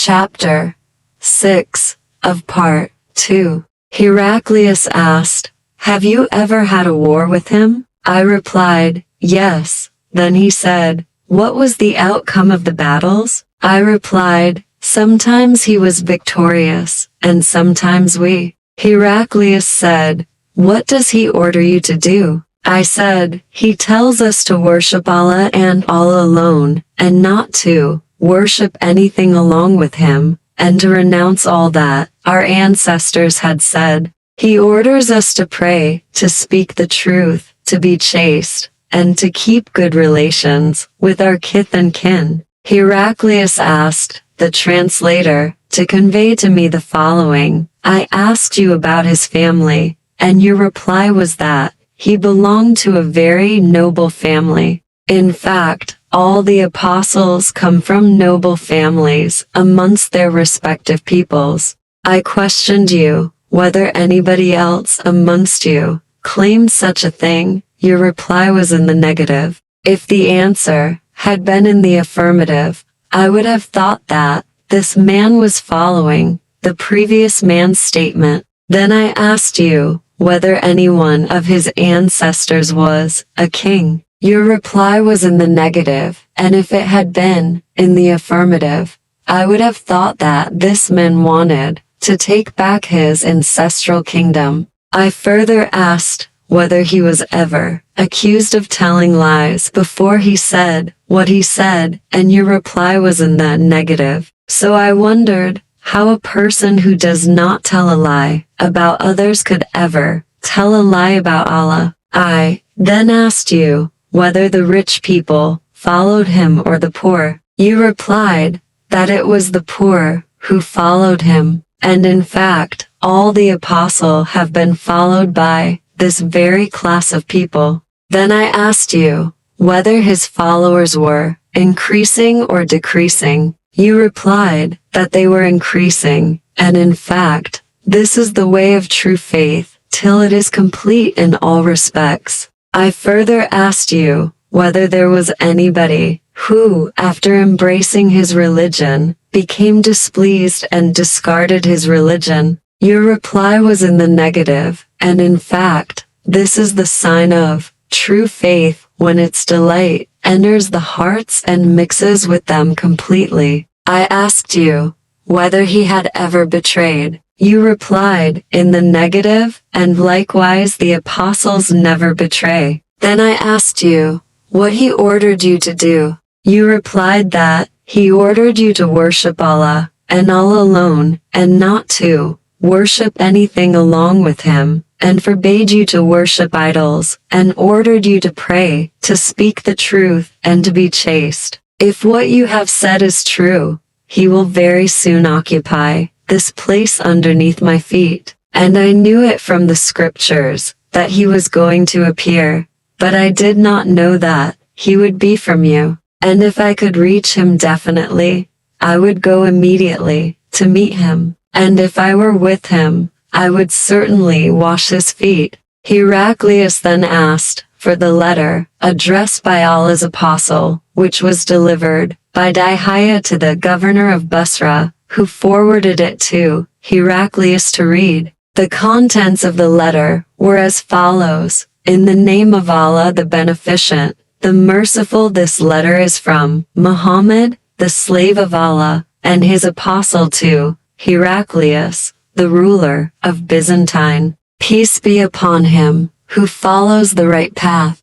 Chapter 6 of Part 2. Heraclius asked, "Have you ever had a war with him?" I replied, "Yes." Then he said, "What was the outcome of the battles?" I replied, "Sometimes he was victorious, and sometimes we." Heraclius said, "What does he order you to do?" I said, "He tells us to worship Allah and Allah alone, and not to worship anything along with him, and to renounce all that our ancestors had said. He orders us to pray, to speak the truth, to be chaste, and to keep good relations with our kith and kin." Heraclius asked the translator to convey to me the following: "I asked you about his family, and your reply was that he belonged to a very noble family. In fact, all the apostles come from noble families amongst their respective peoples. I questioned you whether anybody else amongst you claimed such a thing. Your reply was in the negative. If the answer had been in the affirmative, I would have thought that this man was following the previous man's statement. Then I asked you whether any one of his ancestors was a king. Your reply was in the negative, and if it had been in the affirmative, I would have thought that this man wanted to take back his ancestral kingdom. I further asked whether he was ever accused of telling lies before he said what he said, and your reply was in the negative. So I wondered how a person who does not tell a lie about others could ever tell a lie about Allah. I then asked you whether the rich people followed him or the poor. You replied that it was the poor who followed him, and in fact, all the apostles have been followed by this very class of people. Then I asked you whether his followers were increasing or decreasing. You replied that they were increasing, and in fact, this is the way of true faith till it is complete in all respects. I further asked you whether there was anybody who, after embracing his religion, became displeased and discarded his religion. Your reply was in the negative, and in fact, this is the sign of true faith when its delight enters the hearts and mixes with them completely. I asked you whether he had ever betrayed. You replied in the negative, and likewise the apostles never betray. Then I asked you what he ordered you to do. You replied that he ordered you to worship Allah and Allah alone, and not to worship anything along with him, and forbade you to worship idols, and ordered you to pray, to speak the truth, and to be chaste. If what you have said is true, he will very soon occupy this place underneath my feet. And I knew it from the scriptures that he was going to appear, but I did not know that he would be from you. And if I could reach him definitely, I would go immediately to meet him. And if I were with him, I would certainly wash his feet." Heraclius then asked for the letter addressed by Allah's apostle, which was delivered by Dihya to the governor of Basra, who forwarded it to Heraclius to read. The contents of the letter were as follows: "In the name of Allah the Beneficent, the Merciful, this letter is from Muhammad, the slave of Allah, and his apostle to Heraclius, the ruler of Byzantine. Peace be upon him, who follows the right path.